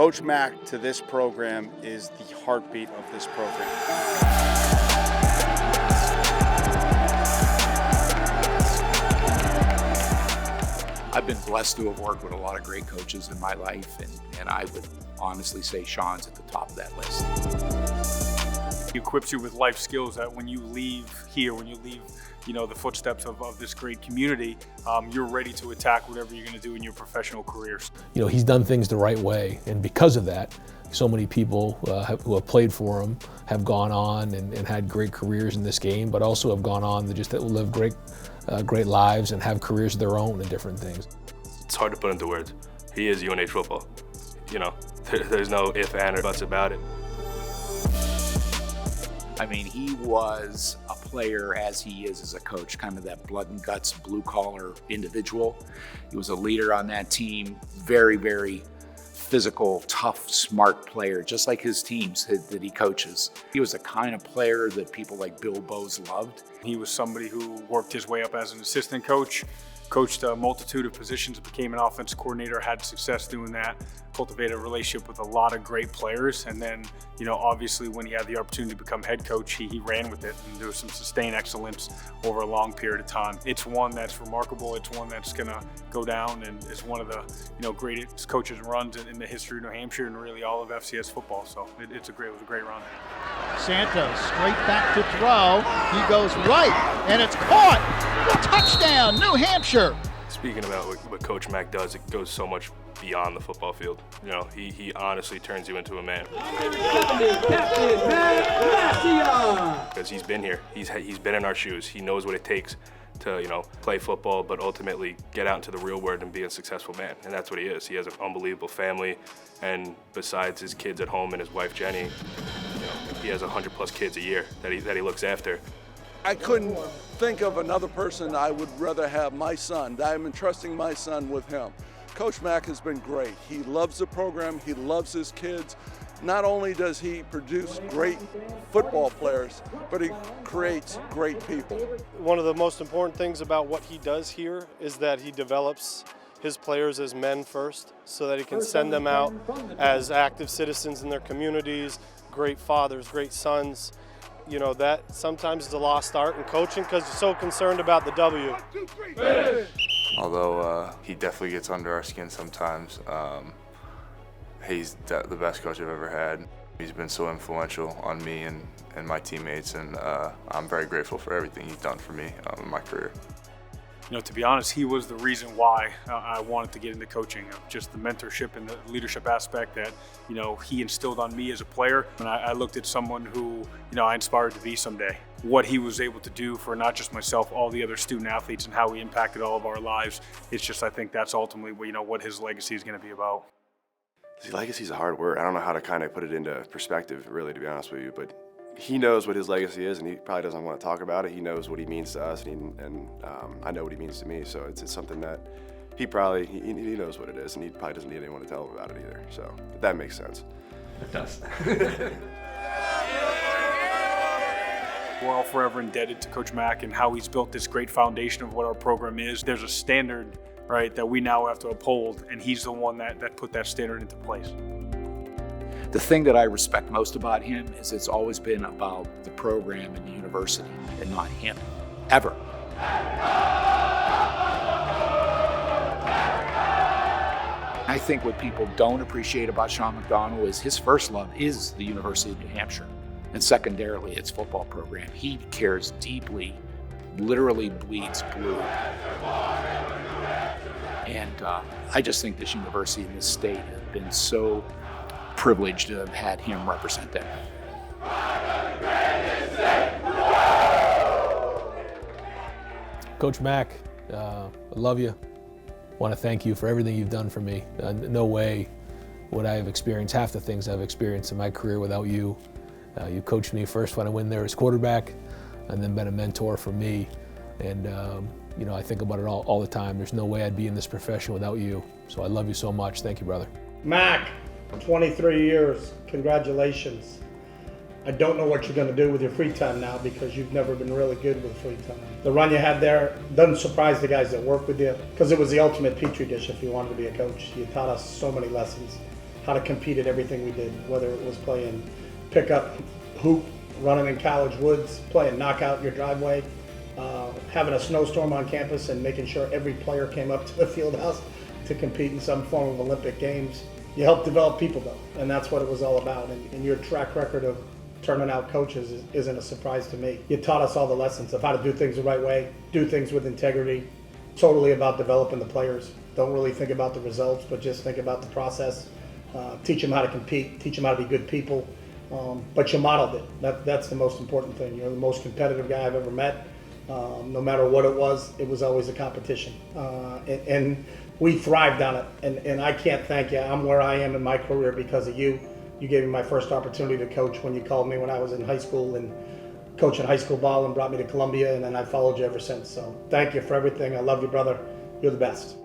Coach Mack to this program is the heartbeat of this program. I've been blessed to have worked with a lot of great coaches in my life, and I would honestly say Sean's at the top of that list. He equips you with life skills that when you leave here, when you leave the footsteps of this great community, you're ready to attack whatever you're going to do in your professional careers. He's done things the right way, and because of that, so many people who have played for him have gone on and had great careers in this game, but also have gone on to just live great lives and have careers of their own in different things. It's hard to put into words. He is UNH football. There's no if, and, or buts about it. I mean, he was a player as he is as a coach, kind of that blood and guts, blue-collar individual. He was a leader on that team, very, very physical, tough, smart player, just like his teams that he coaches. He was the kind of player that people like Bill Bowes loved. He was somebody who worked his way up as an assistant coach, coached a multitude of positions, became an offensive coordinator, had success doing that, cultivated a relationship with a lot of great players, and then, obviously when he had the opportunity to become head coach, he ran with it, and there was some sustained excellence over a long period of time. It's one that's remarkable. It's one that's going to go down and is one of the greatest coaches and runs in the history of New Hampshire and really all of FCS football. So it was a great run. Santos straight back to throw. He goes right, and it's caught. Touchdown, New Hampshire. Speaking about what Coach Mack does, it goes so much beyond the football field. He honestly turns you into a man. Because he's been here. He's been in our shoes. He knows what it takes to play football, but ultimately get out into the real world and be a successful man. And that's what he is. He has an unbelievable family, and besides his kids at home and his wife Jenny, he has 100+ kids a year that he looks after. I couldn't think of another person I would rather have my son. I'm entrusting my son with him. Coach Mack has been great. He loves the program. He loves his kids. Not only does he produce great football players, but he creates great people. One of the most important things about what he does here is that he develops his players as men first, so that he can send them out as active citizens in their communities, great fathers, great sons. That sometimes is a lost art in coaching because you're so concerned about the W. Although he definitely gets under our skin sometimes, he's the best coach I've ever had. He's been so influential on me and my teammates, and I'm very grateful for everything he's done for me in my career. To be honest, he was the reason why I wanted to get into coaching. Just the mentorship and the leadership aspect that, he instilled on me as a player. And I looked at someone who, I inspired to be someday. What he was able to do for not just myself, all the other student athletes, and how he impacted all of our lives. It's just, I think that's ultimately, what his legacy is going to be about. See, legacy is a hard word. I don't know how to kind of put it into perspective, really, to be honest with you. But he knows what his legacy is, and he probably doesn't want to talk about it. He knows what he means to us, and I know what he means to me. So it's something that he knows what it is, and he probably doesn't need anyone to tell him about it either. So that makes sense. It does. We're all forever indebted to Coach Mack and how he's built this great foundation of what our program is. There's a standard, right, that we now have to uphold, and he's the one that put that standard into place. The thing that I respect most about him is it's always been about the program and the university and not him, ever. I think what people don't appreciate about Sean McDonnell is his first love is the University of New Hampshire, and secondarily, its football program. He cares deeply, literally bleeds blue. And I just think this university and this state have been so privileged to have had him represent them. Coach Mack, I love you. Want to thank you for everything you've done for me. No way would I have experienced half the things I've experienced in my career without you. You coached me first when I went there as quarterback, and then been a mentor for me. And I think about it all the time. There's no way I'd be in this profession without you. So I love you so much. Thank you, brother. Mack, 23 years. Congratulations. I don't know what you're going to do with your free time now because you've never been really good with free time. The run you had there doesn't surprise the guys that work with you because it was the ultimate petri dish if you wanted to be a coach. You taught us so many lessons. how to compete at everything we did, whether it was playing pickup, hoop, running in college woods, playing knockout in your driveway, having a snowstorm on campus and making sure every player came up to the field house to compete in some form of Olympic Games. You help develop people though, and that's what it was all about. And your track record of turning out coaches isn't a surprise to me. You taught us all the lessons of how to do things the right way, do things with integrity, totally about developing the players. Don't really think about the results, but just think about the process. Teach them how to compete, teach them how to be good people. But you modeled it. That's the most important thing. You're the most competitive guy I've ever met. No matter what it was always a competition. And we thrived on it. And I can't thank you. I'm where I am in my career because of you. You gave me my first opportunity to coach when you called me when I was in high school and coaching high school ball and brought me to Columbia, and then I followed you ever since. So thank you for everything. I love you, brother. You're the best.